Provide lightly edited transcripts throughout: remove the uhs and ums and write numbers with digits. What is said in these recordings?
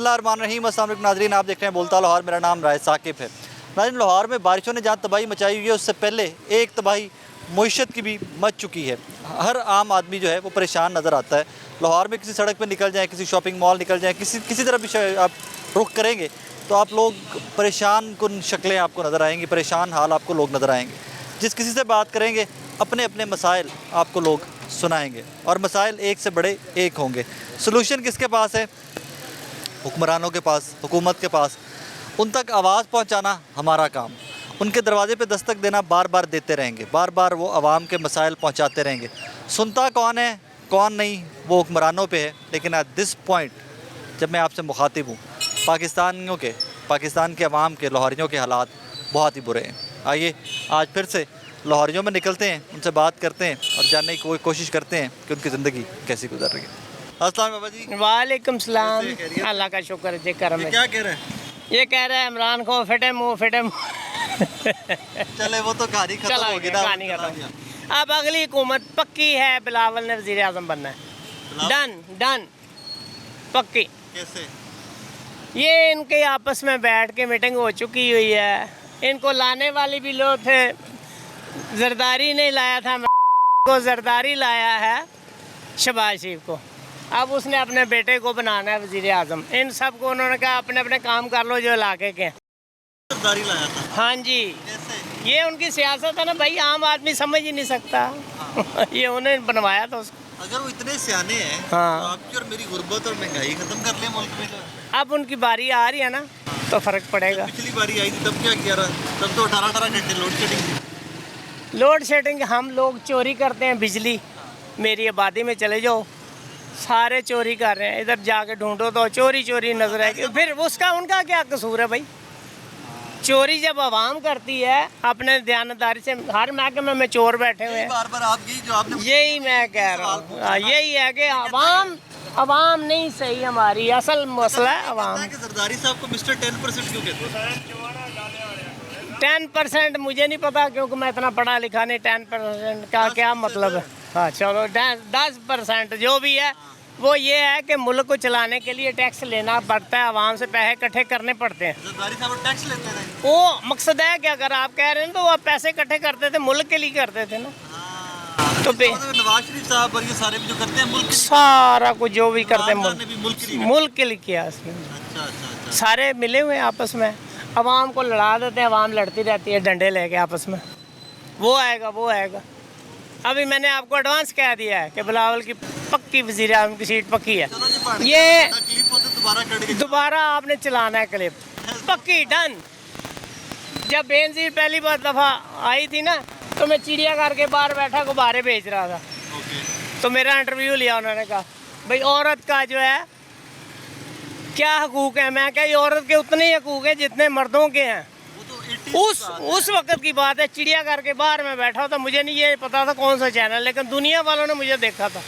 बिस्मिल्लाहिर्रहमानिर्रहीम। अस्सलाम वालेकुम नाज़रीन, आप देख रहे हैं बोलता लाहौर। मेरा नाम राय साकिब है। नाज़रीन, लाहौर में बारिशों ने जहाँ तबाही मचाई हुई है, उससे पहले एक तबाही मईशत की भी मच चुकी है। हर आम आदमी जो है वो परेशान नज़र आता है। लाहौर में किसी सड़क पर निकल जाएँ, किसी शॉपिंग मॉल निकल जाएँ, किसी तरह भी आप रुख करेंगे तो आप लोग परेशान कुन शक्लें आपको नज़र आएंगी, परेशान हाल आपको लोग नज़र आएंगे। जिस किसी से बात करेंगे अपने अपने मसाइल आपको लोग सुनाएंगे, और मसाइल एक से बड़े एक होंगे। सलूशन किसके पास है? हुक्मरानों के पास, हुकूमत के पास। उन तक आवाज़ पहुंचाना हमारा काम, उनके दरवाजे पे दस्तक देना बार बार देते रहेंगे, बार बार वो आवाम के मसाइल पहुंचाते रहेंगे। सुनता कौन है कौन नहीं वो हुक्मरानों पे है। लेकिन एट दिस पॉइंट जब मैं आपसे मुखातिब हूँ, पाकिस्तान के अवाम के, लाहौरियों के हालात बहुत ही बुरे हैं। आइए आज फिर से लाहौरियों में निकलते हैं, उनसे बात करते हैं और जानने की कोशिश करते हैं कि उनकी ज़िंदगी कैसी गुजर रही है। अस्सलाम बाबा जी। वालेकुम सलाम। अल्लाह का शुक्र है जी, करम है। क्या कह रहे हैं? ये कह रहा है इमरान को फिटे मुँह चले वो तो कहानी खत्म होगी ना। कहानी खत्म। अब अगली हुकूमत पक्की है, बिलावल ने वज़ीर आज़म बनना है। डन पक्की। कैसे? ये इनके आपस में बैठ के मीटिंग हो चुकी हुई है। इनको लाने वाले भी लोग थे, जरदारी नहीं लाया था को, जरदारी लाया है शहबाज शरीफ को। अब उसने अपने बेटे को बनाना है वज़ीर आज़म। इन सब को उन्होंने कहा अपने अपने काम कर लो जो इलाके के। जरदारी लाया था? हाँ जी। कैसे? ये उनकी सियासत है ना भाई, आम आदमी समझ ही नहीं सकता। ये उन्हें बनवाया था उसको। अगर वो इतने सियाने हैं हाँ। तो आपकी और मेरी गुर्बत और महंगाई खत्म कर ले मुल्क में। अब उनकी बारी आ रही है ना, तो फर्क पड़ेगा। पिछली बारी आई थी तब क्या किया रहा? तब तो 18 घंटे लोड शेडिंग थी। लोड शेडिंग हम लोग चोरी करते हैं बिजली। मेरी आबादी में चले जाओ, सारे चोरी कर रहे हैं। इधर जाके ढूंढो तो चोरी नजर आएगी। फिर उसका उनका क्या कसूर है भाई? चोरी जब आवाम करती है अपने दयानतदारी से, हर महकमे में चोर बैठे हुए हैं। बार आप जो आपने यही मैं कह रहा हूँ, यही है कि आवाम नहीं सही। हमारी असल मसला है आवाम। जरदारी साहब को मिस्टर 10% क्यों कहते हैं? 10% मुझे नहीं पता, क्योंकि मैं इतना पढ़ा लिखा नहीं। 10% का क्या मतलब है? हाँ चलो 10% जो भी है वो ये है कि मुल्क को चलाने के लिए टैक्स लेना पड़ता है, आवाम से पैसे इकट्ठे करने पड़ते हैं। जरदारी साहब टैक्स लेते थे? वो मकसद है कि अगर आप कह रहे हैं तो वो पैसे इकट्ठे करते थे, मुल्क के लिए करते थे ना। तो नवाज शरीफ साहब और ये सारे भी जो करते हैं मुल्क सारा कुछ जो भी करते हैं मुल्क के लिए किया इसमें। अच्छा। सारे मिले हुए हैं आपस में, आवाम को लड़ा देते हैं, आवाम लड़ती रहती है डंडे लेके आपस में। वो आएगा। अभी मैंने आपको एडवांस कह दिया है कि बिलावल की पक्की वज़ीर आज़म की सीट पक्की है। ये दोबारा आपने चलाना है क्लिप, पक्की डन। जब बेनज़ीर पहली बार दफ़ा आई थी ना, तो मैं चिड़ियाघर के बाहर बैठा गुब्बारे बेच रहा था। तो मेरा इंटरव्यू लिया उन्होंने, कहा भाई औरत का जो है क्या हकूक़ है? मैं क्या औरत के उतने ही हकूक़ हैं जितने मर्दों के हैं। उस वक्त की बात है, चिड़ियाघर के बाहर में बैठा था। मुझे नहीं ये पता था कौन सा चैनल, लेकिन दुनिया वालों ने मुझे देखा था।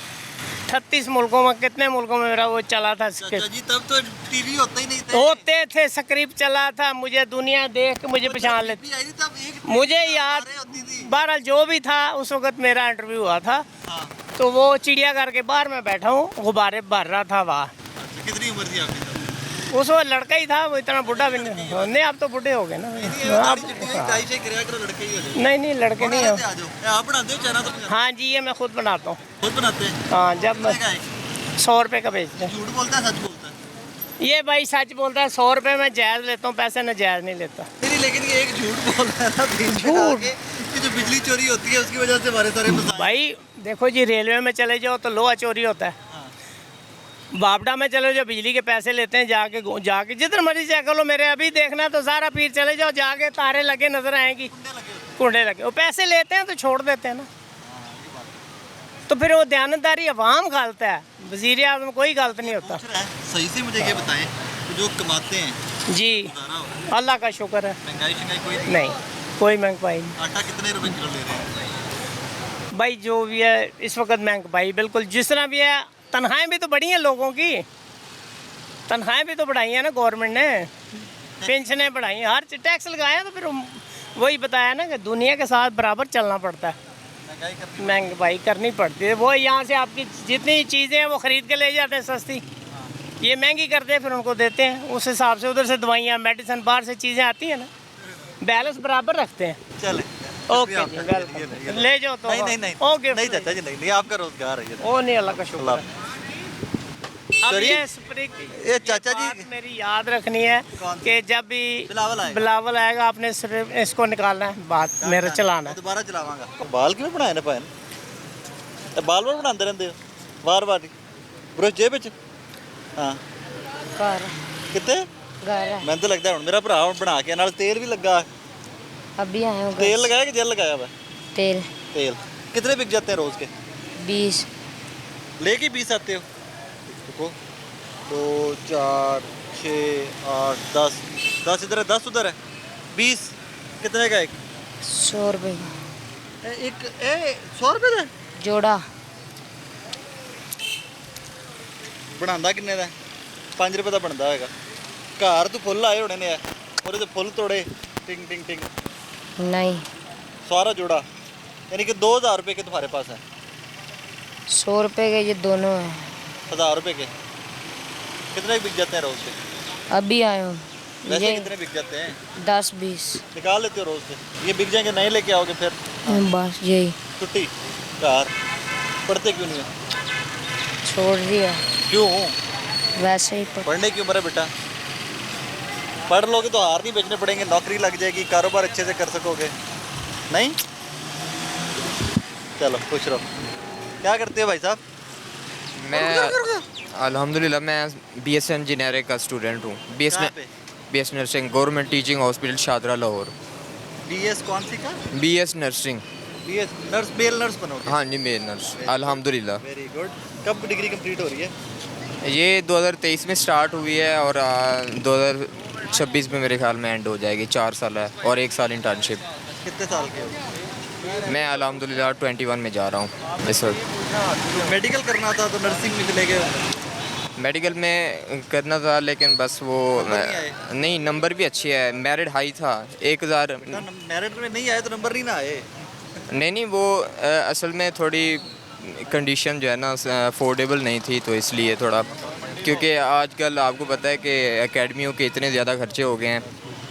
38 मुल्कों में, कितने मुल्कों में मेरा वो चला था। जी, तब तो टीवी होता ही नहीं था। होते थे, स्क्रिप्ट चला था, मुझे दुनिया देख के मुझे पहचान लेती। मुझे याद, बहरहाल जो भी था उस वक्त मेरा इंटरव्यू हुआ था। तो वो चिड़ियाघर के बाहर में बैठा हूँ, गुब्बारे भर रहा था वहाँ। कितनी उम्र थी आपकी? उस वक्त लड़का ही था, वो इतना बुढ़ा भी नहीं। आप तो बुढ़े हो गए ना। नहीं लड़के नहीं हो। आप बनाते हो चना? तो हाँ जी, ये मैं खुद बनाता हूँ। खुद बनाते हैं? हाँ, जब मैं 100 रुपये का बेचते हैं। झूठ बोलता है सच बोलता है? ये भाई सच बोलता है। 100 रुपये में जायज़ लेता हूँ, पैसे न जायज़ नहीं लेता। नहीं, लेकिन ये एक झूठ बोलता है ना, झूठ कि जो बिजली चोरी होती है उसकी वजह से हमारे सारे मसाइल। भाई देखो जी, रेलवे में चले जाओ तो लोहा चोरी होता है। बापडा में चले जाओ, बिजली के पैसे लेते हैं। जाके जिधर मर्जी चेक कर लो। मेरे अभी देखना तो सारा पीर चले जाओ, जाके तारे लगे नजर आएंगी, कुंडे लगे। वो पैसे लेते हैं तो छोड़ देते हैं ना। तो फिर वो दयानतदारी अवाम गलत है, वज़ीर आज़म कोई गलत नहीं होता। सही से मुझे ये बताएं, जो कमाते हैं जी, अल्लाह का शुक्र है। महंगाई नहीं, कोई महंगाई नहीं। आटा कितने रुपए किलो ले रहे हैं भाई? जो भी है इस वक्त महंगाई बिल्कुल जिस तरह भी है। तनख्वाहें भी तो बढ़ी हैं लोगों की, तनख्वाहें भी तो बढ़ाई हैं ना गवर्नमेंट ने, पेंशनें बढ़ाई हैं, हर टैक्स लगाए हैं। तो फिर वही बताया ना कि दुनिया के साथ बराबर चलना पड़ता है, महंगाई करनी पड़ती है। वो यहाँ से आपकी जितनी चीज़ें हैं वो ख़रीद के ले जाते हैं सस्ती, ये महंगी करते हैं फिर उनको देते हैं, उस हिसाब से उधर से दवाइयाँ मेडिसिन बाहर से चीज़ें आती हैं ना, बैलेंस बराबर रखते हैं। चले ओके जी, वेलकम। ले जाओ तो नहीं नहीं नहीं ओके नहीं चाचा जी, नहीं नहीं, आपका रोजगार है ये। ओ नहीं, अल्लाह का शुक्र अल्लाह। है। अब Sorry? ये स्प्रिंग ये चाचा जी बात मेरी याद रखनी है कौन सी? कि जब भी बिलावल आएगा आपने सिर्फ इसको निकालना है, बात मेरा चलाना है। दोबारा चलावांगा। बाल क्यों बनाए ने भैन, बाल बार बनाते रहते हो बार बार ब्रश जेब च? हाँ घर कितने घर मैं तो लगता है हुण मेरा भरा हुण बना के नाल तेल भी लगा, अभी आए हो तेल लगाया कि जेल लगाया हुआ? तेल तेल कितने बिक जाते हैं रोज के? 20 लेके 20 आते हो? देखो 2 4 6 8 10 10 इधर है 10 उधर है 20 कितने का एक? 100 रुपए का एक 100 रुपए का जोड़ा। ਬਣਾਉਂਦਾ ਕਿੰਨੇ ਦਾ? 5 ਰੁਪਏ ਦਾ ਬਣਦਾ ਹੋਏਗਾ। ਘਰ ਤੋਂ ਫੁੱਲ ਆਏ ਹੋਣੇ ਨੇ ਉਹਦੇ ਤੇ ਫੁੱਲ ਤੋੜੇ टिंग टिंग टिंग नहीं सारा जोड़ा, यानी कि 2000 रुपए के तुम्हारे पास है? 100 रुपए के ये दोनों हैं। 1000 रुपए के कितने बिक जाते हैं रोज के? अभी आए हो वैसे ये कितने बिक जाते हैं? 10-20 निकाल लेते हो रोज से? ये बिक जाएंगे, नहीं लेके आओगे फिर? बस यही छुट्टी घर पढ़ते क्यों नहीं हो? छोड़ दिया, क्यों? वैसे ही पढ़ने की उम्र है बेटा, पढ़ लोगे तो हार नहीं बेचने पड़ेंगे, नौकरी लग जाएगी, कारोबार अच्छे से कर सकोगे। नहीं चलो खुश रहो। क्या करते हो भाई साहब? मैं अल्हम्दुलिल्लाह मैं BS इंजीनियरिंग का स्टूडेंट हूँ। कहाँ पे? BS nursing government teaching hospital Shahdara Lahore. BS कौन सी का? BS nursing. BS nurse, male nurse बनोगे? हाँ जी, मेल नर्स अल्हम्दुलिल्लाह। Very good. कब डिग्री कंप्लीट हो रही है? ये 2023 में स्टार्ट हुई है और 2026 में मेरे ख्याल में एंड हो जाएगी। 4 साल है और 1 साल इंटर्नशिप। कितने साल के हो? मैं अल्हम्दुलिल्लाह 21 में जा रहा हूँ इस वक्त। मेडिकल करना था तो नर्सिंग में चले गए? मेडिकल में करना था लेकिन बस वो नहीं, नंबर भी अच्छी है, मेरिट हाई था 1000। मेरिट में नहीं आए तो नंबर नहीं ना आए? नहीं वो असल में थोड़ी कंडीशन जो है ना अफोर्डेबल नहीं थी, तो इसलिए थोड़ा, क्योंकि आजकल आपको पता है कि एकेडमियों के इतने ज़्यादा खर्चे हो गए हैं।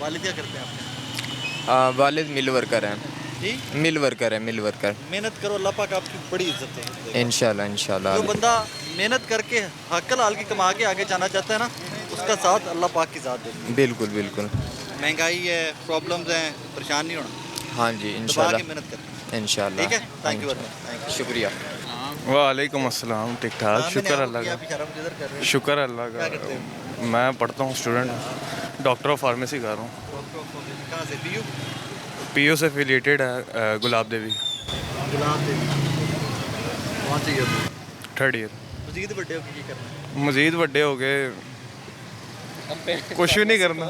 वालिद क्या करते हैं आपके? वालिद मिल वर्कर हैं। जी? मिल वर्कर है, मिल वर्कर। मेहनत करो, अल्लाह पाक आपकी बड़ी इज्जत है। इंशाल्लाह इंशाल्लाह। जो बंदा मेहनत करके हक हलाल की कमा के आगे जाना चाहता है ना, उसका साथ अल्लाह पाक की ज़ात देती है। बिल्कुल बिल्कुल। महंगाई है, प्रॉब्लम्स हैं, परेशान नहीं होना, हाँ जी दबा इंशाल्लाह के मेहनत करनी। इंशाल्लाह। ठीक है, thank you very much, thank you. शुक्रिया। वालेकुम अस्सलाम। ठीक ठाक, हाँ, शुक्र मैंने अल्लाह आपको का। किया, इशारा मुझे इधर कर रहे हो। शुक्र अल्लाह क्या करते का। मैं पढ़ता हूँ, स्टूडेंट, डॉक्टर ऑफ फार्मेसी कर रहा हूँ। कहाँ से? PU? PU से एफिलिएटेड है गुलाब देवी। गुलाब देवी कौन सी ईयर? 3rd year. मजीद बड़े हो की करना है? मजीद ਵੱਡੇ ਹੋ ਗਏ कुछ भी नहीं करना,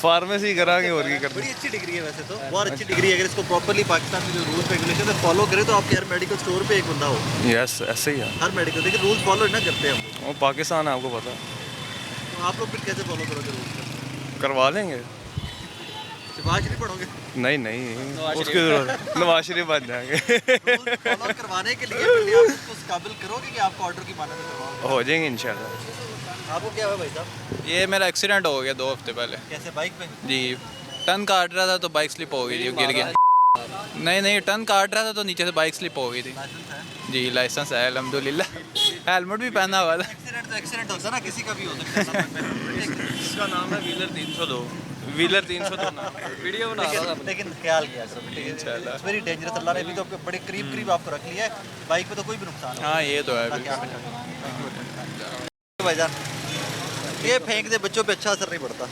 फार्मेसी करांगे और की करना। बड़ी अच्छी डिग्री है वैसे तो, बहुत अच्छी डिग्री है। अगर इसको प्रॉपर्ली पाकिस्तान में जो रूल्स रेगुलेशन है फॉलो करे तो आपके हर मेडिकल स्टोर पे एक बंदा हो। यस ऐसे ही है, हर मेडिकल, लेकिन रूल्स फॉलो ना करते हम। वो पाकिस्तान है आपको पता है। तो आप लोग फिर कैसे फॉलो करोगे रूल्स? करवा लेंगे। सिफारिश नहीं पढ़ोगे? नहीं नहीं उसकी जरूरत, नवाज शरीफ बन जाएंगे। रूल्स फॉलो करवाने के लिए पहले आप उसको उस काबिल करोगे कि आपको ऑर्डर की मानद करवाओगे। हो जाएंगे इंशाल्लाह। आपको क्या हुआ भाई साहब? ये मेरा एक्सीडेंट हो गया 2 हफ्ते पहले कैसे? बाइक पे? जी। टर्न काट रहा था तो बाइक स्लिप हो गई थी, गिर गया। नहीं नहीं, टर्न काट रहा था तो नीचे से बाइक स्लिप हो गई थी। लाइसेंस है? जी लाइसेंस है अल्हम्दुलिल्लाह, हेलमेट भी पहना हुआ था। एक्सीडेंट तो एक्सीडेंट होता है ना, किसी का भी हो सकता है। इसका नाम है व्हीलर 302। व्हीलर 302 नाम है। वीडियो बना रहा था। लेकिन ख्याल किया सब, ठीक है। इंशाल्लाह। It's very dangerous. अल्लाह ने अभी तो आपको बड़े करीब करीब आपको रख लिया है, बाइक पे तो कोई भी नुकसान नहीं। हाँ ये तो है ताकि बिल्कुल। आप भाईजान, ये फेंक दे बच्चों पे अच्छा असर नहीं पड़ता।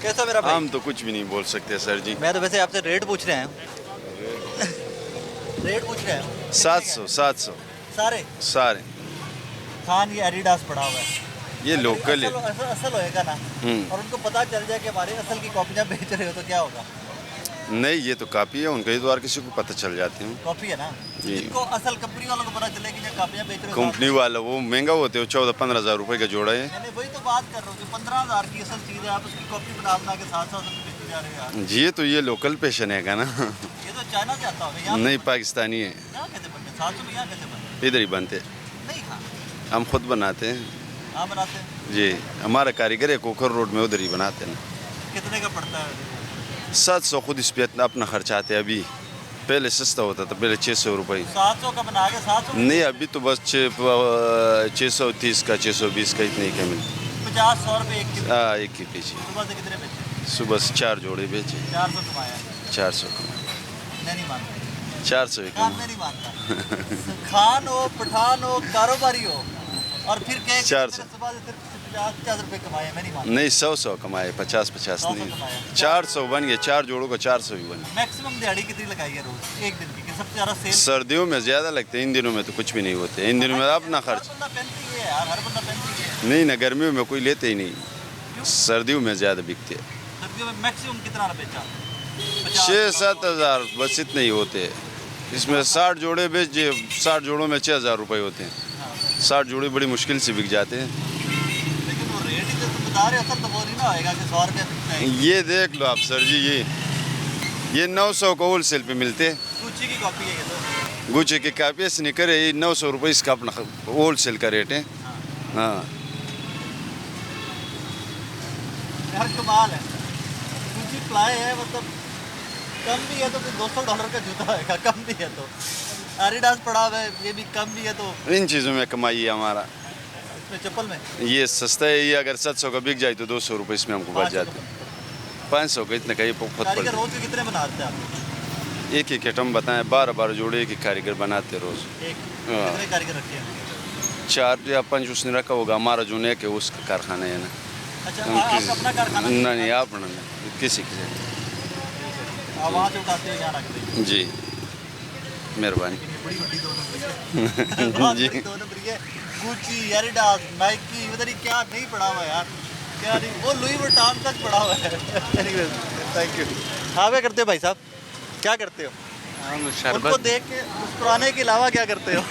कैसा मेरा भाई? हम तो कुछ भी नहीं बोल सकते सर जी। मैं तो वैसे आपसे रेट पूछ रहे हैं। रेट पूछ रहे हैं 700 सारे। सारे खान ये एडिडास पड़ा हुआ है, ये लोकल है। असल होएगा ना, हम्म। और उनको पता चल जाए कि हमारे असल की कॉपियाँ बेच रहे हो तो क्या होगा? नहीं ये तो कापी है उनका, ये तो हर किसी को पता चल जाते हैं। कॉपी है ना, जी। इनको असल कंपनी वालों को पता चले कि जो कॉपियाँ बेच रहे हो। कंपनी वाला वो महंगा होते हो, 14-15 हज़ार रुपए का जोड़ा है। मैंने वही तो बात कर रहा हूँ, जो 15,000 की असल चीज़ है, आप उसकी कॉपी बना के 700 रुपये बेचते जा रहे हो यार। जी तो ये लोकल पेशन है ना। ये तो चाइना से आता होगा। यहाँ नहीं पाकिस्तानी है, यहाँ कैसे बनते? 700 में यहाँ कैसे बनते? इधर ही बनते। नहीं खा। हम खुद बनाते हैं। हाँ बनाते हैं। जी हमारा कारीगर है कोकर रोड में, उधर ही बनाते हैं। कितने का पड़ता है? 700 खुद इस पे अपना खर्चा आते हैं। अभी पहले सस्ता होता था, पहले 600 रुपये। 700 का बना के 700 नहीं अभी तो बस 630 का 620 का इतने ही का मिलता। 50-100 रुपये एक किलो। हाँ एक ही बेचे। सुबह से कितने बेचे? सुबह से 4 जोड़े बेचे। 400 कमाया। 400 कमाए। मैं नहीं मानता, 400 ही काम कमाए। मैं नहीं मानता। खान हो, पठान हो, कारोबारी हो और फिर कहे कि 400 मैंने सुबह से सिर्फ 50 रुपये कमाए, मैं नहीं मानता। नहीं 100 कमाए, 50 100 नहीं। कमाया। 400 बन गए, 4 जोड़ों का 400 ही बन। मैक्सिमम दिहाड़ी कितनी लगाई है रोज एक दिन की कि सबसे ज़्यादा सेल? सर्दियों में ज़्यादा लगते हैं, इन दिनों में तो कुछ भी नहीं होते। इन दिनों में अपना खर्च। हर बंदा पहनती है यार, हर बंदा पहनती है। नहीं ना, गर्मियों में कोई लेते ही नहीं, सर्दियों में ज़्यादा बिकते हैं। सर्दियों में मैक्सिमम कितना बेचा? 6-7 हज़ार बस इतने ही होते हैं। इसमें 60 जोड़े बेच दिए, 60 जोड़ों में 6,000 रुपये होते हैं। 60 जोड़े बड़ी मुश्किल से बिक जाते हैं। लेकिन वो रेट ही जो तुम बता रहे हो सर, तो वो नहीं ना होएगा कि 100 रुपये बिकता है। ये देख लो आप सर जी, ये 900 को होल सेल पे मिलते हैं। गुच्ची की कॉपी है ये तो। गुच्ची की कापी स्निकर है, ये 900 रुपये इसका अपना होल सेल का रेट है। हाँ यार कमाल है। गुच्ची प्लाई है, मतलब कम भी है तो फिर $200 का जूता होएगा, कम भी है तो। एडिडास पड़ा हुआ है, ये भी कम भी है तो। इन चीज़ों में कमाई है हमारा। इसमें चप्पल में ये सस्ता है, ये अगर 700 का बिक जाए तो 200 रुपये इसमें हमको बच जाते हैं। 500 का इतने का ये खुद कारीगर पड़ता रोज के कितने बनाते हैं आप? है। एक एक आइटम बताएं, 12 जोड़े एक कारीगर बनाते रोज़। एक हाँ। कितने कारीगर रखे हैं? 4 या 5 उसने रखा होगा, हमारा जो नेक है उसका कारखाना है ना। अच्छा आप अपना कारखाना? नहीं आप नहीं, किसी की। आप वहाँ से उठाते हैं यहाँ रखते हैं? जी मेहरबानी। लेकिन ये बड़ी बड़ी 2 नंबर है। बहुत जी। बड़ी 2 नंबर है। गुच्ची, एडिडास, नाइकी, पता नहीं क्या नहीं पड़ा हुआ है यार, क्या नहीं, वो लुई वुइटन तक पड़ा हुआ है। Thank you. आप क्या करते हो भाई साहब, क्या करते हो? हम उनको शरबत देख के मुस्कुराने के अलावा क्या करते हो?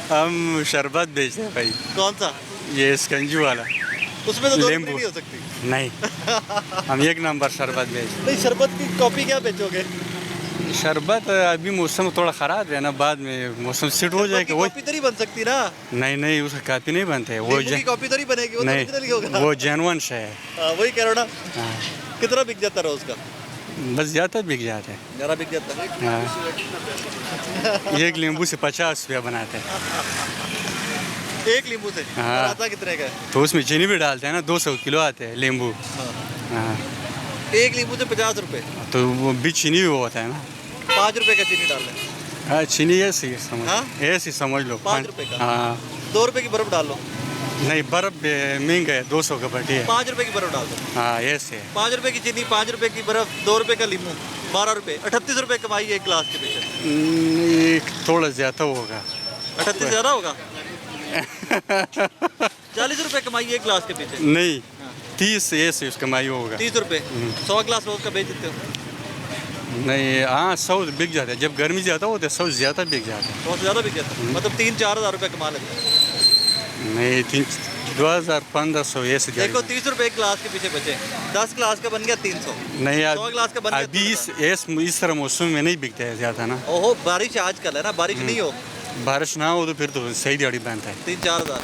हम शरबत बेचते हैं भाई। कौन सा? ये स्कंजू वाला। उसमें तो 2 नींबू। नहीं हो सकती। नहीं हम 1 नंबर शरबत बेचते नहीं, शरबत की कॉपी क्या बेचोगे? हैं। शरबत अभी मौसम थोड़ा ख़राब है ना, बाद में मौसम सेट हो जाएगा वो। कॉपी तो नहीं बन सकती ना। नहीं उसका कापी नहीं बनते वो नींबू की कॉपी तो नहीं बनेगी, वो तो original ही नहीं होगा। वो जेनुअन से है। हाँ, वही कह रहा हूँ ना। हाँ, कितना बिक जाता रोज का? बस ज़्यादा बिक जाते हैं। ज़रा बिक जाता है। हाँ 1 नींबू से 50 रुपया बनाते हैं। एक नींबू से? हाँ। और आता कितने का है? तो उसमें चीनी भी डालते हैं ना, 200 किलो आते हैं नींबू। हाँ एक नींबू से 50 रुपये। तो वो भी चीनी भी होता है ना। 5 रुपये का चीनी डाल लें। हाँ चीनी ऐसी समझ, हाँ? ऐसी समझ लो। 5 रुपये का? हाँ 2 रुपये की बर्फ डाल लो। नहीं बर्फ महंगा है, 200 का बटी है। 5 रुपये की बर्फ डाल दो। हाँ ऐसे है। 5 रुपये की चीनी, 5 रुपये की बर्फ, 2 रुपये का नींबू, 12 रुपये, 38 रुपये कमाई है एक गिलास के पीछे। थोड़ा ज़्यादा होगा। 38 ज़्यादा होगा? 40 रुपये कमाई है एक गिलास के पीछे। नहीं 30 ऐसे उसका कमाई होगा। 30 रुपये 100 गिलास रोज का बेच देते हो? नहीं हाँ 100 बिक जाता है, जब गर्मी ज़्यादा होता है 100 ज़्यादा बिक जाता है। 100 से ज़्यादा बिक जाता है, मतलब 3-4 हज़ार रुपये कमा लेते हैं। नहीं 2,000-1,500 ऐसे देखो 30 रुपये एक गिलास के पीछे बचे, 10 गिलास का बन गया 300। नहीं 100 गिलास का बन गया अभी 300। इस तरह मौसम में नहीं बिकता है ज़्यादा ना। ओहो बारिश आजकल है ना, बारिश नहीं हो, बारिश ना हो तो फिर तो सही दिहाड़ी बनता है। 3-4 हज़ार।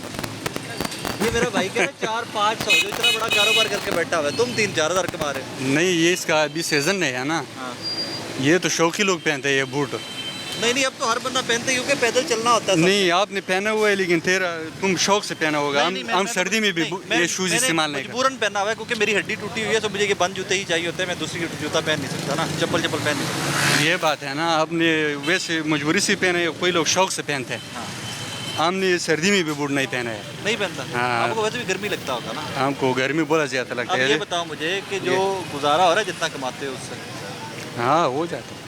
ये मेरा भाई कह रहा है 4-500, जो इतना बड़ा कारोबार करके बैठा हुआ है, तुम 3-4 हज़ार कमा रहे हो। नहीं ये इसका अभी सीज़न नहीं है ना। हाँ। ये तो शौकी लोग पहनते हैं ये बूट। नहीं अब तो हर बंदा पहनते हैं, क्योंकि पैदल चलना होता है। नहीं आपने पहना हुआ है, लेकिन तेरा तुम शौक से पहना होगा। हम सर्दी में भी ये शूज़ इस्तेमाल नहीं करते। मजबूरन पहना हुआ है, क्योंकि मेरी हड्डी टूटी हुई है, तो मुझे ये बंद जूते ही चाहिए होते हैं। मैं दूसरी जूता पहन नहीं सकता ना, चप्पल पहन नहीं सकता। ये बात है ना, आपने वैसे मजबूरी से पहने, कोई लोग शौक से पहनते हैं। हमने सर्दी में भी बूट नहीं पहना है। नहीं पहनता? हाँ। आपको वैसे भी गर्मी लगता होगा ना? हमको गर्मी बहुत ज़्यादा लगता अब ये है। बताओ मुझे कि जो गुजारा हो रहा है जितना कमाते हो उससे, हाँ हो जाता है।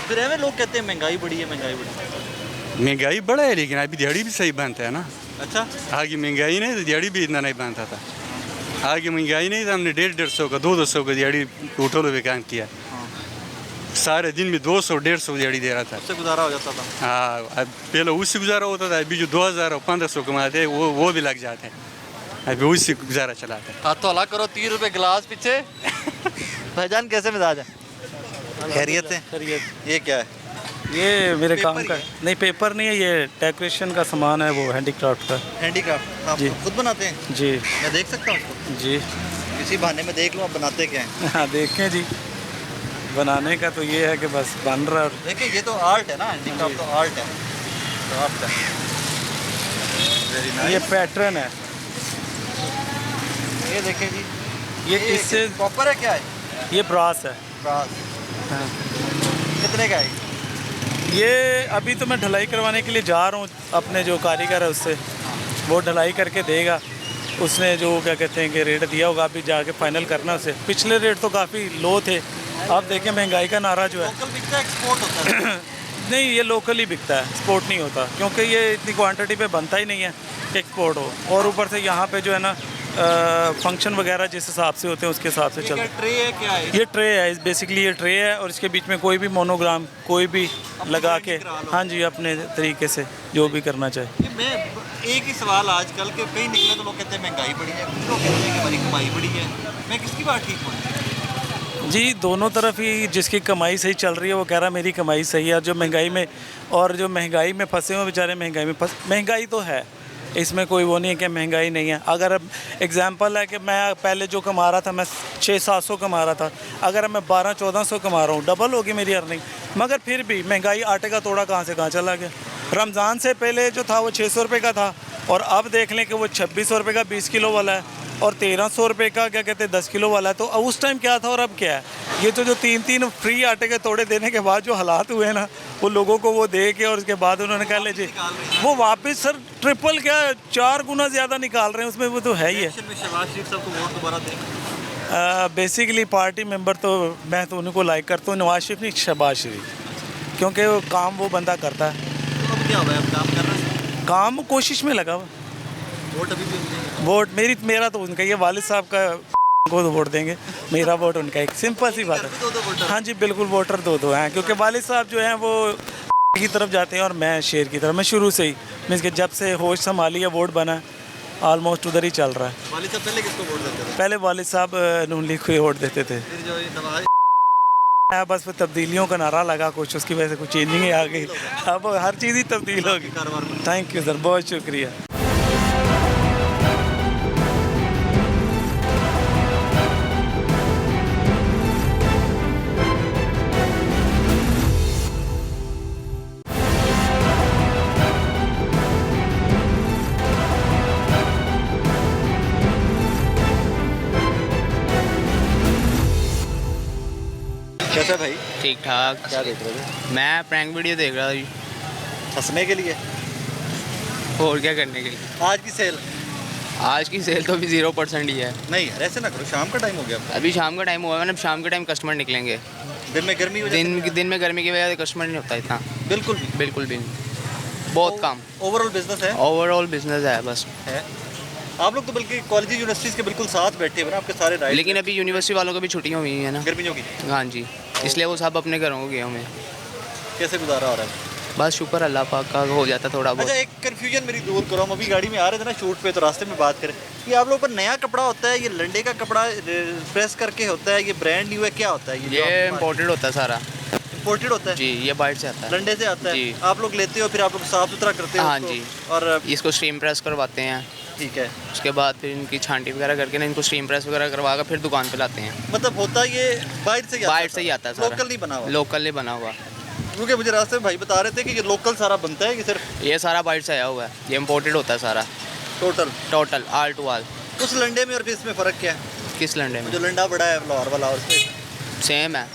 फिर ऐसे लोग कहते हैं महंगाई बढ़ी है, महंगाई बढ़ी है। महंगाई बढ़ा है, लेकिन अभी दिहाड़ी भी सही बनता है ना। अच्छा, आगे महंगाई नहीं तो दिहाड़ी भी इतना नहीं बनता था। आगे महंगाई नहीं तो हमने 150-150 का 200 का दिहाड़ी होटलों में काम किया। सारे दिन में 200-150 दिहाड़ी दे रहा था। उससे गुजारा हो जाता था। हाँ अब पहले उससे गुजारा होता था, अभी जो 2,000 और 1,500 कमाते हैं वो भी लग जाते हैं। अभी उससे गुजारा चलाते हैं। हाथ तो हला करो, 30 रुपये गिलास पीछे। भाईजान कैसे मिजाज है? खैरियत से? ये क्या है? ये मेरे पेपर काम ही का है? नहीं, पेपर नहीं है, ये डेकोरेशन का सामान है, वो हैंडीक्राफ्ट का। हैंडीक्राफ्ट आप जी। खुद बनाते हैं? जी मैं देख सकता हूँ उसको? जी। किसी बहाने में देख लूँ आप बनाते क्या हैं। हाँ देखें जी, बनाने का तो ये है कि बस बन रहा है। और देखिए ये तो आर्ट है ना, हैंडीक्राफ्ट तो आर्ट है। क्राफ्ट है। वेरी ये नाइस। पैटर्न है, ये देखिए जी, ये इससे कॉपर है क्या है? ये ब्रास है। ब्रास। हाँ। कितने का है? ये अभी तो मैं ढलाई करवाने के लिए जा रहा हूँ, अपने जो कारीगर है उससे, वो ढलाई करके देगा। उसने जो क्या कहते हैं कि रेट दिया होगा, अभी जाके फाइनल करना उसे। पिछले रेट तो काफ़ी लो थे, अब देखें महंगाई का नारा जो है। लोकल बिकता है, एक्सपोर्ट होता है? नहीं, ये लोकल ही बिकता है, एक्सपोर्ट नहीं होता, क्योंकि ये इतनी क्वांटिटी पे बनता ही नहीं है कि एक्सपोर्ट हो। और ऊपर से यहाँ पे जो है ना फंक्शन वगैरह जिस हिसाब से होते हैं उसके हिसाब से चलता है। ट्रे है क्या है? ये ट्रे है, बेसिकली ये ट्रे है, और इसके बीच में कोई भी मोनोग्राम कोई भी लगा के, हाँ जी, अपने तरीके से जो भी करना चाहे। ये मैं एक ही सवाल आजकल के कई निकले तो लोग कहते हैं महंगाई बढ़ी है, कुछ लोग कहते हैं कि हमारी कमाई बढ़ी है। मैं किसकी बात ठीक हूँ? जी दोनों तरफ ही, जिसकी कमाई सही चल रही है वो कह रहा है मेरी कमाई सही है, जो महंगाई में, और जो महंगाई में फंसे हुए बेचारे महंगाई में महंगाई तो है, इसमें कोई वो नहीं है कि महंगाई नहीं है। अगर अब एग्जांपल है कि मैं पहले जो कमा रहा था, मैं 600-700 कमा रहा था, अगर मैं 1200-1400 कमा रहा हूँ, डबल होगी मेरी अर्निंग। मगर फिर भी महंगाई, आटे का तोड़ा कहाँ से कहाँ चला गया। रमज़ान से पहले जो था वो 600 रुपये का था, और अब देख लें कि वो 2600 रुपये का 20 किलो वाला है, और 1300 रुपये का क्या कहते हैं 10 किलो वाला है। तो उस टाइम क्या था और अब क्या है। ये तो जो 3-3 फ्री आटे के तोड़े देने के बाद जो हालात हुए ना, वो लोगों को वो दे के, और उसके बाद उन्होंने कहा लीजिए वो वापस सर ट्रिपल क्या 4 गुना ज़्यादा निकाल रहे हैं उसमें, वो तो है ही है। शहबाज शरीफ साहब को वोट दोबारा दें? बेसिकली पार्टी मेंबर तो मैं तो उन्हीं को लाइक करता हूँ, नवाज शरीफ नहीं, शहबाज शरीफ, क्योंकि वो काम वो बंदा करता है। तो अब क्या हुआ है, अब काम कर रहे हैं? काम कोशिश में लगा हुआ। वोट अभी भी उनके हैं? वोट मेरा तो उनका, ये वालिद साहब का को तो वोट देंगे, मेरा वोट उनका, एक सिंपल सी बात है। दो वोटर? हाँ जी बिल्कुल, वोटर दो हैं, क्योंकि वालिद साहब जो हैं वो की तरफ जाते हैं और मैं शेर की तरफ। मैं शुरू से ही मीन्स कि जब से होश संभाली है, वोट बना है, ऑलमोस्ट उधर ही चल रहा है। वालिद साहब पहले किसको वोट देते थे? पहले वालिद साहब नून लीग को ही वोट देते थे। फिर जो ये नवाज बस फिर तब्दीलियों का नारा लगा कुछ, उसकी वजह से कुछ चेंजिंग आ गई, अब हर चीज़ ही तब्दील होगी। कारोबार में थैंक यू सर, बहुत शुक्रिया। कैसा भाई? ठीक ठाक। क्या देख रहे थे? मैं प्रैंक वीडियो देख रहा था जी। हंसने के लिए? और क्या करने के लिए। आज की सेल? आज की सेल तो अभी 0% ही है। नहीं यार ऐसे ना करो, शाम का टाइम हो गया। अभी शाम का टाइम हुआ है, मतलब शाम के टाइम कस्टमर निकलेंगे। दिन में गर्मी वजह से? दिन में गर्मी की वजह से कस्टमर नहीं होता इतना। बिल्कुल भी? बिल्कुल भी नहीं, बहुत कम। ओवरऑल बिजनेस है? ओवरऑल बिजनेस है बस है। आप लोग तो बल्कि कॉलेज यूनिवर्सिटीज़ के बिल्कुल साथ बैठे हुए ना, आपके सारे राइट। लेकिन अभी यूनिवर्सिटी वालों को भी छुट्टियाँ हुई हैं ना, गर्मियों की। हाँ जी, इसलिए वो सब अपने घरों को गए हुए। कैसे गुजारा हो रहा है? बस शुक्र अल्लाह पाक का हो जाता थोड़ा बहुत। अच्छा एक कन्फ्यूजन मेरी दूर करो, हम अभी गाड़ी में आ रहे थे ना शूट पे, तो रास्ते में बात करें कि आप लोगों पर नया कपड़ा होता है, ये लंडे का कपड़ा प्रेस करके होता है, ये ब्रांड न्यू है, क्या होता है ये इम्पोर्टेड होता है सारा। इम्पोर्टेड होता है जी, ये बाहर से आता है, लंडे से आता है जी। आप लोग लेते हो, फिर आप लोग साफ सुथरा करते हो हाँ उसको, जी। और इसको स्टीम प्रेस करवाते हैं। ठीक है। उसके बाद फिर इनकी छांटी वगैरह करके ना इनको स्टीम प्रेस वगैरह करवा कर फिर दुकान पे लाते हैं। मतलब होता ये बाहर से ही आता है सारा, लोकल नहीं बना हुआ? लोकल नहीं बना हुआ, क्योंकि मुझे रास्ते में भाई बता रहे थे कि ये लोकल सारा बनता है कि सिर्फ ये सारा बाहर से आया हुआ है, ये इम्पोर्टेड होता है सारा टोटल आल टू आल। उस लंडे में और फिर इसमें फ़र्क क्या है? किस लंडे में? जो लंडा बड़ा है लाहौर वाला, और उसमें सेम है,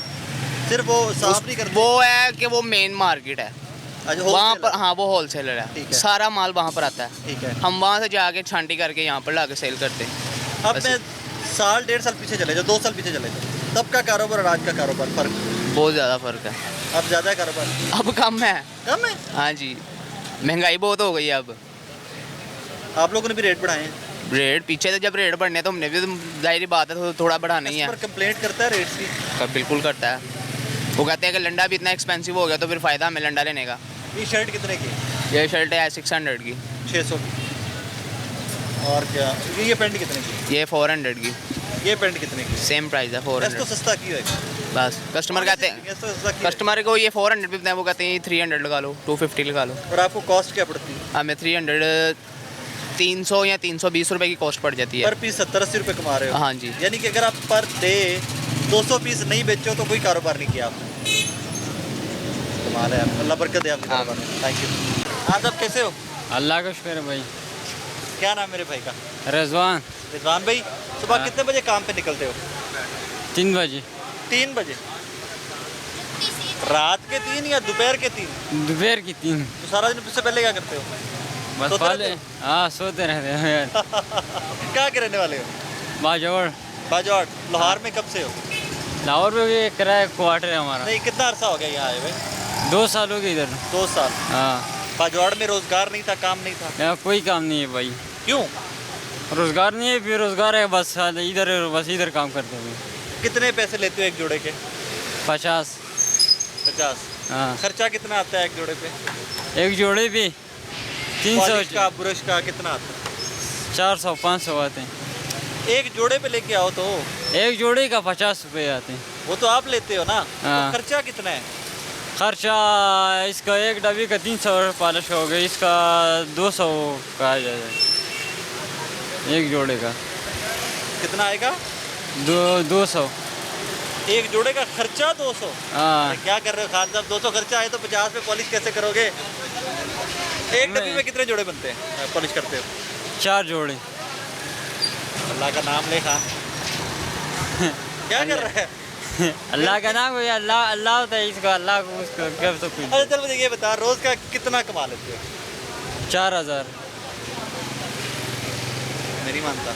सिर्फ वो साफ नहीं करते? वो है कि वो मेन मार्केट है अच्छा, वहाँ पर। wholesaler? हाँ वो होलसेलर ठीक है, है। सारा माल वहाँ पर आता है। ठीक है। हम वहाँ से जाके छांटी करके यहाँ पर ला के सेल करते हैं। अब मैं साल 1.5 साल पीछे चले जाओ, 2 साल पीछे चले जाओ, तब का कारोबार और आज का कारोबार फ़र्क? बहुत ज़्यादा फ़र्क है। अब ज़्यादा है कारोबार? अब कम है। कम है? हाँ जी, महंगाई बहुत हो गई है अब। आप लोगों ने भी रेट बढ़ाए हैं? रेट पीछे से जब रेट बढ़ने तो हमने भी, तो जाहिर बात है, तो थोड़ा बढ़ाना ही है। कस्टमर कंप्लेंट करता है रेट्स की? बिल्कुल करता है, वो कहते हैं कि लंडा भी इतना एक्सपेंसिव हो गया तो फिर फ़ायदा हमें लंडा लेने का। ये शर्ट कितने की? ये शर्ट है 600 की। 600 की। और क्या ये पैंट कितने की? ये 400 की। ये पैंट कितने की? सेम प्राइस है, ऐसे तो 400। सस्ता क्यों है? बस कस्टमर कहते हैं, कस्टमर को ये 400 भी बताएं, वो कहते हैं 300 लगा लो, 250 लगा लो। और आपको कॉस्ट क्या पड़ती है? हमें 300 या 320 रुपए की कॉस्ट पड़ जाती है। पर पीस 70-80 रुपए कमा रहे हो? हाँ जी। यानी कि अगर आप पर डे 200 पीस नहीं बेचो तो कोई कारोबार नहीं किया आपने। कमाल है, अल्लाह बरकत दे आपके कारोबार में। Thank you. आप सब कैसे हो? अल्लाह का शुक्र है भाई। क्या नाम मेरे भाई का? रिजवान। रिजवान भाई, सुबह कितने बजे काम पे निकलते हो? 3 बजे। 3 बजे? रात के 3 या दोपहर के 3? दोपहर की 3। तो सारा दिन उससे पहले क्या करते हो? बस सोते पहले रहते हाँ सोते रहते हैं यार। कहाँ के रहने वाले हो? बाजौड़। बाजौड़। लाहौर में कब से हो? लाहौर में भी एक किराया क्वार्टर है हमारा। नहीं, कितना अरसा हो गया यहाँ आए हुए? 2 साल हो गए इधर। 2 साल। हाँ। बाजौड़ में रोजगार नहीं था, काम नहीं था? यहाँ कोई काम नहीं है भाई। क्यों? रोजगार नहीं है, बेरोजगार है, बस इधर काम करते हैं। कितने पैसे लेते हो एक जोड़े के? 50। 50? हाँ। खर्चा कितना आता है एक जोड़े पे? एक जोड़े पे 300 पॉलिश का, ब्रश का कितना आता है? 400-500 आते हैं। एक जोड़े पे लेके आओ तो एक जोड़े का 50 रुपये आते हैं। वो तो आप लेते हो ना? हाँ। तो खर्चा कितना है? खर्चा इसका एक डब्बी का 300 पॉलिश हो गई, इसका 200 का आ जाएगा एक जोड़े का। कितना आएगा? 200। एक जोड़े का खर्चा 200? हाँ। क्या कर रहे हो खान साहब? 200 खर्चा है तो 50 पे पॉलिश कैसे करोगे? एक डब्बी में कितने जोड़े बनते हैं पॉलिश करते हो? 4 जोड़े। अल्लाह का नाम ले खान। क्या कर रहा है? अल्लाह का नाम है, अल्लाह होता है इसका, अल्लाह को उसको कब तो कुछ। अच्छा चल मुझे ये बता, रोज का कितना कमा लेते हो? 4000। नहीं मानता।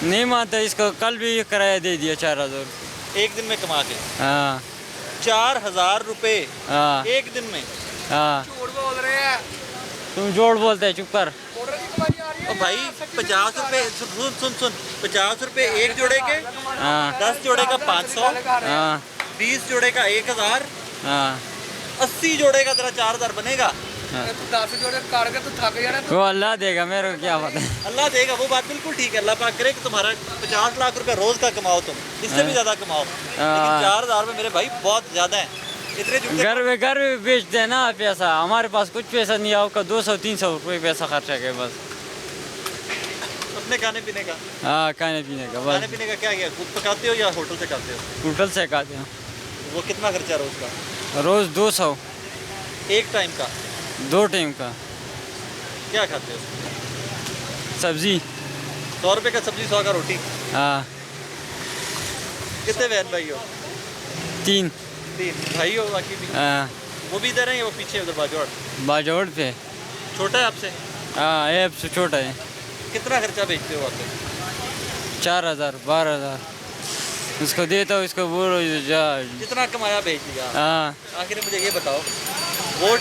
नहीं मानता, इसको कल भी किराया दे दिया 4000 एक दिन में कमा के? हाँ। 4000 रुपए हाँ। एक दिन में? हाँ। झूठ बोल रहे हैं तुम जोड़ बोलते है, चुप कर। ओ भाई 50 रुपए, सुन 50 रुपए एक जोड़े के? हाँ। 10 जोड़े का 500? हाँ। 20 जोड़े का 1000? हाँ। 80 जोड़े का तेरा 4000 बनेगा? तू 10 जोड़े काट के तू थक जाना। वो अल्लाह देगा, मेरे को क्या पता है। अल्लाह देगा, वो बात बिल्कुल ठीक है। अल्लाह पाक करे कि तुम्हारा 50 लाख रुपए रोज का कमाओ, तुम इससे भी ज्यादा कमाओ, लेकिन 4000 में मेरे भाई बहुत ज्यादा है। इतने जूते घर में बेचते हैं ना पैसा, हमारे पास कुछ पैसा नहीं है, आपका 200-300 रुपये पैसा खर्चा के बस। अपने खाने पीने का? हाँ, खाने पीने का बस। खाने पीने का क्या किया? खुद पकाते हो या होटल से खाते हो? होटल से खाते हैं। वो कितना खर्चा रोज का? रोज 200। एक टाइम का? 2 टाइम का। क्या खाते हो? सब्जी। 100 रुपये का सब्जी, 100 का रोटी? हाँ। कितने बहन भाई हो? 3 भाई हो बाकी भी? हाँ। वो भी इधर है या वो पीछे उधर बाजौड़? बाजौड़ पे। छोटा है आपसे? हाँ, ये आपसे छोटा है। कितना खर्चा बेचते हो आपसे? 4000 12,000 उसको देता हूँ, इसको बोलो जा। जितना कमाया बेच दिया? हाँ। आखिर मुझे ये बताओ, वोट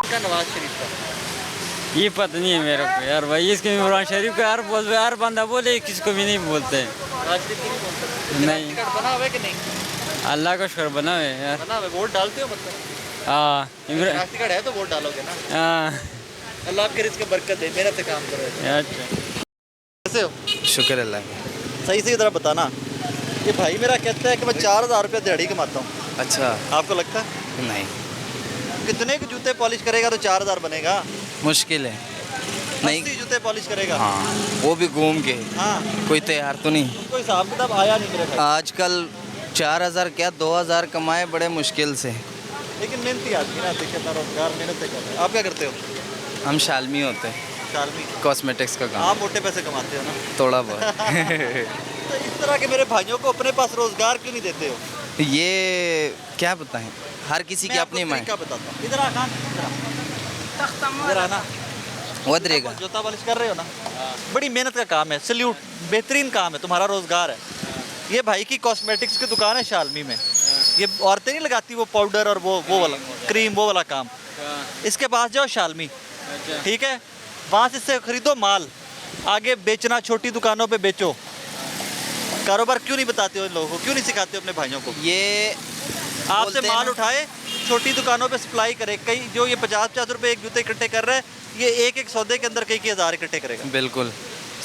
का नवाज शरीफ का? ये पता नहीं है मेरे को यार भाई, इसके इमरान शरीफ का हर बंदा बोले, किसको भी नहीं बोलते हैं। नवाज शरीफ को नहीं बोलते? नहीं। टिकट बना हुआ है कि नहीं? अल्लाह का शुक्र बना है यार। बना हुआ है। वोट डालते हो मतलब? हाँ। टिकट है तो वोट डालोगे ना? हाँ। अल्लाह आपके रिज़्क़ में बरकत दे, मेहनत से काम करो। अच्छा। कैसे हो? शुक्र अल्लाह का। सही से ज़रा बताना। ये भाई मेरा कहता है कि मैं 4000 रुपये दिहाड़ी कमाता हूँ। अच्छा। आपको लगता है? नहीं, कितने के जूते पॉलिश करेगा तो 4000 बनेगा? मुश्किल है। नहीं। 80 जूते पॉलिश करेगा? हाँ, वो भी घूम के। हाँ। कोई तैयार तो नहीं। कोई हिसाब किताब आया नहीं मेरे भाई। आजकल 4000 क्या 2000 कमाए बड़े मुश्किल से। लेकिन मेहनती आदमी ना, देखिए अपना रोजगार मेहनत से करते हैं। आप क्या करते हो? हम शालमी होते हैं, शालमी? कॉस्मेटिक्स का काम। आप मोटे पैसे कमाते हो ना? थोड़ा बहुत। तो इस तरह के मेरे भाइयों को अपने पास रोजगार क्यों नहीं देते हो? ये क्या बताएं, हर किसी की अपनी माँ। क्या बताता हूँ, इधर आ खान, इधर आना। वो दरेगा। जूता पॉलिश कर रहे हो ना? बड़ी मेहनत का काम है, सल्यूट, बेहतरीन काम है, तुम्हारा रोजगार है। ये भाई की कॉस्मेटिक्स की दुकान है शालमी में। ये औरतें नहीं लगाती वो पाउडर और वो वाला क्रीम, वो वाला काम। इसके पास जाओ शालमी, ठीक है, वहाँ से इससे खरीदो माल, आगे बेचना, छोटी दुकानों पे बेचो। कारोबार क्यों नहीं बताते हो इन लोगों को, क्यों नहीं सिखाते हो अपने भाइयों को? ये आपसे माल उठाए, छोटी दुकानों पे सप्लाई करे। कई जो ये 50-50 रुपए एक जूते इकट्ठे कर रहा है, ये एक सौदे के अंदर कई हज़ार इकट्ठे करेगा। बिल्कुल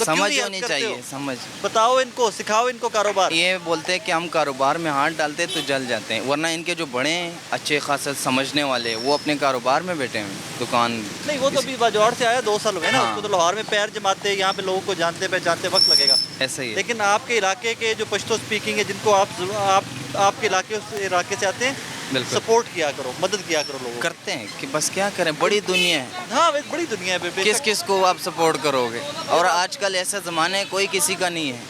तो क्यों समझ नहीं होनी help करते चाहिए, हो? समझ। बताओ इनको, सिखाओ इनको कारोबार। ये बोलते हैं कि हम कारोबार में हाथ डालते तो जल जाते हैं, वरना इनके जो बड़े हैं अच्छे खासा समझने वाले, वो अपने कारोबार में बैठे हैं, दुकान। नहीं, वो तो अभी बाजौर से आया 2 साल हुए ना, हाँ। उसको तो लाहौर में पैर जमाते, यहाँ पे लोगों को जानते पहचानते वक्त लगेगा। ऐसा ही है। लेकिन आपके इलाके के जो पश्तो स्पीकिंग है, जिनको आपके इलाके से आते हैं, बिल्कुल सपोर्ट किया करो, मदद किया करो लोगों करते हैं कि बस क्या करें, बड़ी दुनिया है, को। हाँ, बड़ी दुनिया है बेबे। किस किस को आप सपोर्ट करोगे, और आजकल ऐसा ज़माना है कोई किसी का नहीं है।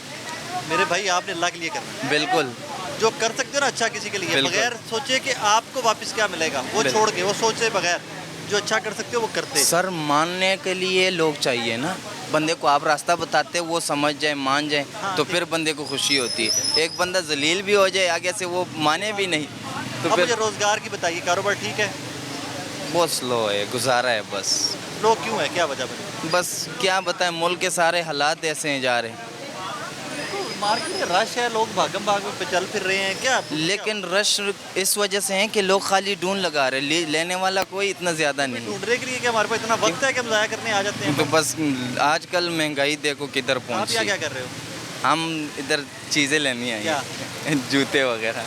मेरे भाई, आपने अल्लाह के लिए करना है। बिल्कुल, जो कर सकते हो ना अच्छा किसी के लिए, बिल्कुल। बगैर सोचे कि आपको वापस क्या मिलेगा, वो बिल्कुल। छोड़ के, वो सोचे बगैर जो अच्छा कर सकते हो वो करते। सर मानने के लिए लोग चाहिए ना, बंदे को आप रास्ता बताते वो समझ जाए, मान जाए, तो फिर बंदे को खुशी होती है। एक बंदा जलील भी हो जाए आगे से, वो माने भी नहीं, तो अब मुझे फिर रोजगार की बताइए, कारोबार ठीक है? बहुत स्लो है, गुजारा है बस। लोग क्यों है, क्या वजह बनी? बस क्या बताएं, मुल्क के सारे हालात ऐसे हैं जा रहे हैं। मार्केट में रश है, लोग भागम भाग में चल फिर रहे हैं, क्या? लेकिन रश इस वजह से है कि लोग खाली ढूंढ लगा रहे, लेने वाला कोई इतना ज़्यादा नहीं है। ढूंढने के लिए क्या हमारे पास इतना वक्त है कि हम ज़ाया करने आ जाते हैं? तो बस आजकल महंगाई देखो किधर आप पहुंची। यहाँ क्या कर रहे हो? हम इधर चीज़ें लेनी आई क्या? जूते वगैरह।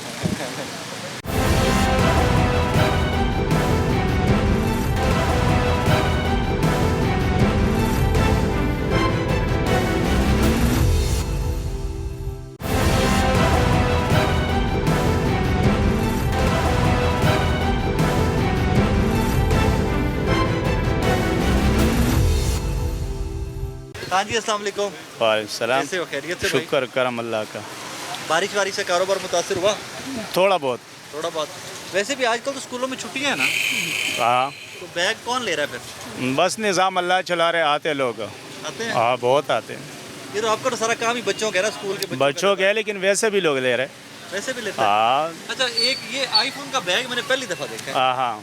हाँ जी, अस्सलाम वालेकुम। वालेकुम कैसे हो, खैरियत से भाई? शुक्र करम अल्लाह का। बारिश वारिश से कारोबार मुतासिर हुआ? थोड़ा बहुत। थोड़ा बहुत। वैसे भी आजकल तो स्कूलों में छुट्टियां हैं ना, हाँ, तो बैग कौन ले रहा है फिर? बस निज़ाम अल्लाह चला रहे, आते लोग। आते हैं? हाँ, बहुत आते हैं। ये तो आपका तो सारा काम ही बच्चों का है ना, स्कूल के बच्चों के, लेकिन वैसे भी लोग ले रहे। वैसे भी लेते हैं। हाँ अच्छा, एक ये आईफोन का बैग मैंने पहली दफ़ा देखा है। हाँ हाँ,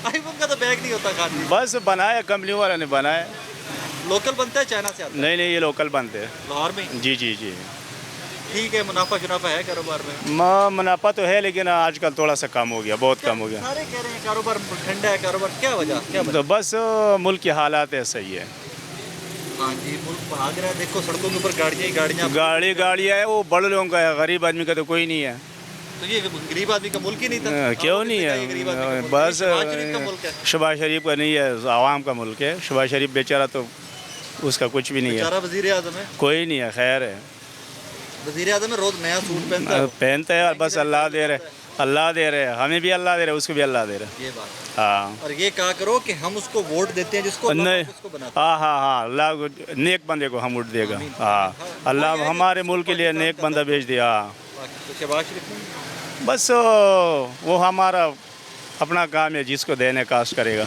आईफोन का तो बैग नहीं होता खाली। बस बनाया, कंपनी वालों ने बनाया। लोकल बनता है, चाइना से आता है? नहीं नहीं, ये लोकल बनते हैं। लाहौर में? जी जी जी। ठीक है, मुनाफा शुनाफा है कारोबार में? मुनाफा तो है, लेकिन आजकल थोड़ा सा कम हो गया, बहुत कम हो गया। सारे कह रहे हैं कारोबार ठंडा है, कारोबार क्या वजह, क्या तो बस मुल्क के हालात ऐसे ही है। हाँ जी, मुल्क भाग रहा है, देखो सड़कों के ऊपर गाड़ियाँ ही गाड़ियाँ। गाड़ियाँ है, वो बड़े लोगों का है, गरीब आदमी का तो कोई नहीं है। तो ये गरीब आदमी का मुल्क ही नहीं था? क्यों नहीं है, बस शहबाज शरीफ का नहीं है, आवाम का मुल्क है। शहबाज शरीफ बेचारा तो उसका कुछ भी नहीं है, बेचारा वजीर आज़म है। कोई नहीं है, खैर है। वजीर आज़म है, रोज नया सूट पहनता है। बस अल्लाह दे रहे, अल्लाह दे रहे, हमें भी अल्लाह दे रहे, उसको भी अल्लाह दे रहे। ये बात। हाँ, और ये कहा करो कि हम उसको वोट देते हैं जिसको नहीं, हाँ हाँ हाँ, अल्लाह नेक बंदे को हम वोट देगा। हाँ, अल्लाह हमारे मुल्क के लिए नेक बंदा भेज दिया। शहबाज शरीफ बस वो हमारा अपना काम है, जिसको देने कास्ट करेगा।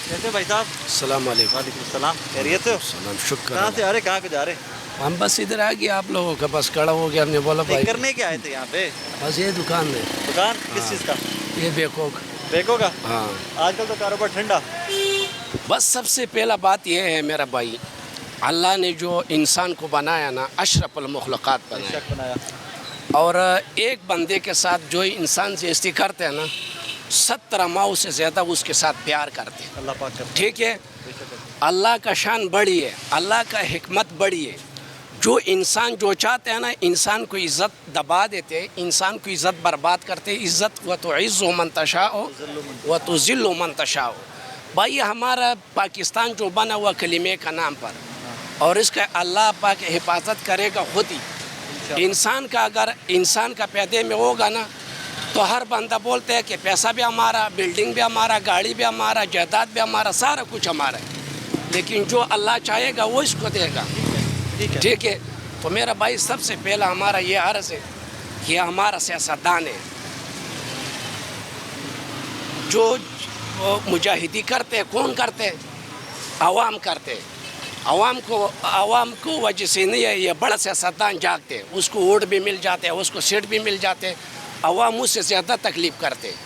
कैसे भाई साहब? अस्सलाम वालेकुम। वालेकुम सलाम, खैरियत से हो? सलाम, शुक्र। कहाँ से आ रहे, कहाँ को जा रहे? हम बस इधर आ गए, आप लोगों के पास खड़ा हो गया, हमने बोला भाई करने क्या आए थे यहाँ पे? बस ये दुकान है। दुकान किस चीज़ का? ये बेको का। बेको का? हाँ, आजकल तो कारोबार ठंडा। बस सबसे पहला बात यह है मेरा भाई, अल्लाह ने जो इंसान को बनाया ना, अशरफुल मखलूक़ात बनाया, और एक बंदे के साथ जो इंसान ज्यादती करते हैं ना, 17 माओ से ज़्यादा उसके साथ प्यार करते हैं। अल्लाह पाक करते। ठीक है, अल्लाह का शान बड़ी है, अल्लाह का हिकमत बड़ी है। जो इंसान जो चाहते हैं ना, इंसान को इज़्ज़त दबा देते हैं, इंसान को इज़्ज़त बर्बाद करते हैं। इज़्ज़त व तो इज़्ज़ु मन तशाओ व तो ज़िल्लु मन तशाओ। भाई हमारा पाकिस्तान जो बना हुआ कलिमे का नाम पर, और इसका अल्लाह पाक हिफाजत करेगा खुद ही। इंसान का अगर इंसान का पैदे में होगा ना, तो हर बंदा बोलते हैं कि पैसा भी हमारा, बिल्डिंग भी हमारा, गाड़ी भी हमारा, जायदाद भी हमारा, सारा कुछ हमारा है। लेकिन जो अल्लाह चाहेगा वो इसको देगा। ठीक है, तो मेरा भाई सबसे पहला हमारा ये अर्ज़ है कि हमारा सियासतदान है जो मुजाहिदी करते हैं। कौन करते हैं? आवाम करते हैं। आवाम को वजह से नहीं है, ये बड़ा सियासतदान जागते हैं, उसको वोट भी मिल जाते हैं, उसको सीट भी मिल जाते हैं। आवाम उससे ज़्यादा तकलीफ़ करते हैं,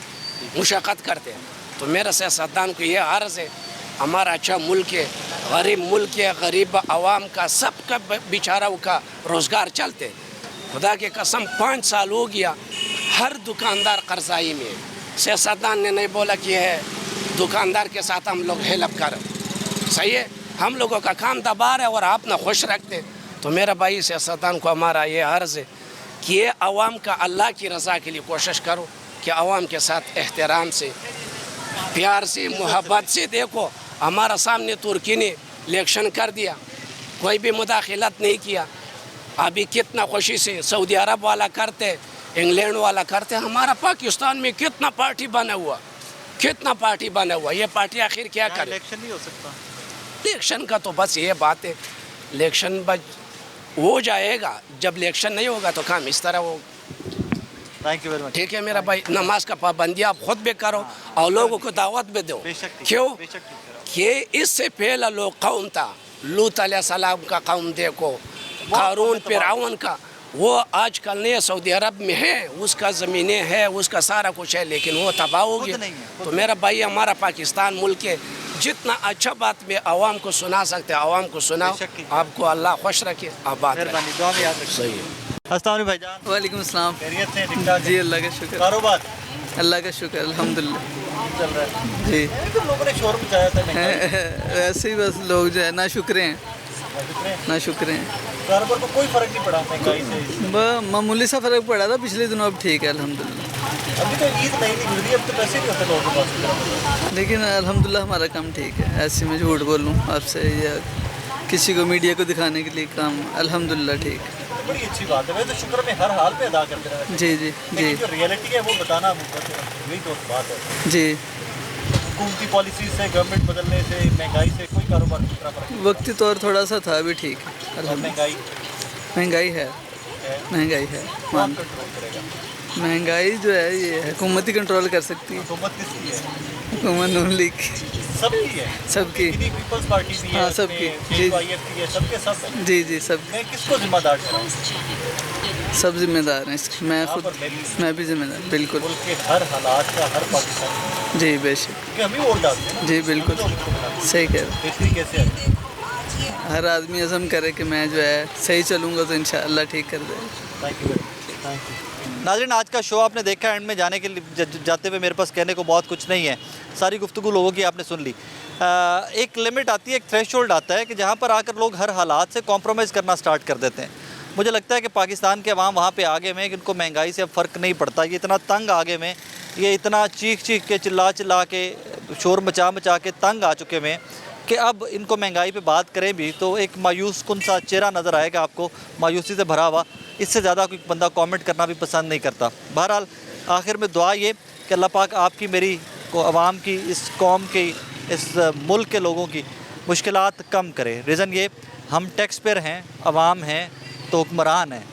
मुशक्क़त करते हैं। तो मेरा सियासतदान को ये अर्ज़ है, हमारा अच्छा मुल्क है, गरीब मुल्क है, गरीब आवाम का सबका बेचाराओं का रोज़गार चलते। खुदा के कसम 5 साल हो गया, हर दुकानदार कर्जाई में। सियासतदान ने नहीं बोला कि है दुकानदार के साथ हम लोग हेल्प करें, सही है, हम लोगों का काम दबा रहे और आप ना खुश रखते। तो मेरा भाई सियासतदान को हमारा ये अर्ज़ है कि ये आवाम का अल्लाह की रज़ा के लिए कोशिश करो कि आवाम के साथ एहतराम से, प्यार से, मोहब्बत से। देखो हमारा सामने तुर्की ने इलेक्शन कर दिया, कोई भी मुदाखिलत नहीं किया। अभी कितना खुशी से सऊदी अरब वाला करते, इंग्लैंड वाला करते, हमारा पाकिस्तान में कितना पार्टी बना हुआ, कितना पार्टी बना हुआ। ये पार्टी आखिर क्या करे? इलेक्शन नहीं हो सकता। इलेक्शन का तो बस ये बात है, इलेक्शन हो जाएगा, जब इलेक्शन नहीं होगा तो काम इस तरह हो। Thank you very much. ठीक है मेरा भाई, नमाज का पाबंदी आप खुद भी करो और लोगों को दावत भी दो। क्यों कि इससे पहला लोग कौम था, लूत अलैहिस्सलाम का कौम देखो, कारून फिरौन का, वो आजकल नहीं सऊदी अरब में है, उसका ज़मीनें है, उसका सारा कुछ है, लेकिन वो तबाह हो गया। तो मेरा भाई हमारा पाकिस्तान मुल्क है, जितना अच्छा बात में आवाम को सुना सकते हैं आवाम को सुनाओ। आपको अल्लाह खुश रखे, आबाद रखे। सही है। अस्सलाम वालेकुम भाईजान। वालेकुम अस्सलाम। खैरियत से? ठीक ठाक जी अल्लाह का शुक्र। कारोबार? अल्लाह का शुक्र अल्हम्दुलिल्लाह चल रहा है जी। तो लोगों ने शोर मचाया था वैसे ही बस लोग जो है ना शुक्र हैं, ना शुक्र हैं। कारोबार को कोई फर्क नहीं पड़ा महंगाई से? मामूली सा फ़र्क पड़ा था पिछले दिनों, अब ठीक है अल्हम्दुलिल्लाह। अभी तो ईद नहीं गुजरी, अब तो पैसे नहीं होते लोगों के पास। लेकिन अल्हम्दुलिल्लाह हमारा काम ठीक है। ऐसे मैं झूठ बोलूँ आपसे या किसी को मीडिया को दिखाने के लिए काम अल्हम्दुलिल्लाह ठीक है। बड़ी अच्छी बात है, मैं तो शुक्र में हर हाल में अदा करते रहे। जी जी जी। जो रियलिटी है वो बताना वही तो बात है जी। हुकूमती पॉलिसी से, गवर्नमेंट बदलने से, महंगाई से कोई कारोबार में इतना फर्क वक्ती तौर थोड़ा सा था, अभी ठीक है। नहीं। महंगाई महंगाई है, महंगाई है, मान महंगाई जो है ये हुकूमत ही कंट्रोल कर सकती है। हुकूमत किसकी है? हुकूमत नून लीग की। सबकी है? सबकी। पीपल्स पार्टी भी है, हाँ सबकी। जी है, सबके सब है। जी जी सब। मैं किसको जिम्मेदार ठहराऊं? सब जिम्मेदार हैं इसके, मैं खुद, मैं भी जिम्मेदार, बिल्कुल। मुल्क के हर हालात का हर पाकिस्तानी। जी बेशक। क्योंकि हम ही वोट डालते हैं। जी बिल्कुल सही कह रहे बेहतरी कैसे है? हर आदमी अज़म करे कि मैं जो है सही चलूँगा तो इंशाअल्लाह ठीक कर देगा। Thank you, thank you. नाज़रीन, आज का शो आपने देखा, एंड में जाने के लिए जाते हुए मेरे पास कहने को बहुत कुछ नहीं है, सारी गुफ्तगू लोगों की आपने सुन ली। एक लिमिट आती है, एक थ्रेशोल्ड आता है कि जहाँ पर आकर लोग हर हालात से कॉम्प्रोमाइज़ करना स्टार्ट कर देते हैं। मुझे लगता है कि पाकिस्तान के अवाम वहाँ पे आगे में कि उनको महंगाई से अब फ़र्क नहीं पड़ता। ये इतना तंग आगे में, ये इतना चीख चीख के, चिल्ला चिल्ला के, शोर मचा मचा के तंग आ चुके में कि अब इनको महंगाई पे बात करें भी तो एक मायूस कुन सा चेहरा नज़र आएगा आपको, मायूसी से भरा हुआ। इससे ज़्यादा कोई बंदा कमेंट करना भी पसंद नहीं करता। बहरहाल आखिर में दुआ ये कि अल्लाह पाक आपकी, मेरी को, अवाम की, इस कौम की, इस मुल्क के लोगों की मुश्किलात कम करे। रीज़न ये, हम टैक्स पेयर हैं, अवाम हैं तो हुक्मरान हैं,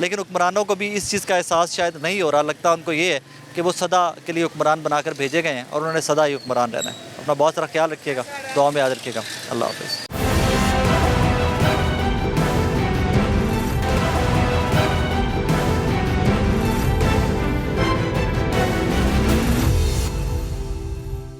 लेकिन हुक्मरानों को भी इस चीज़ का एहसास शायद नहीं हो रहा। लगता उनको ये है कि वो सदा के लिए हुक्मरान बनाकर भेजे गए हैं और उन्होंने सदा ही हुक्मरान रहना है। अपना बहुत सारा ख्याल रखिएगा, दुआ में याद रखिएगा। अल्लाह हाफ़िज़।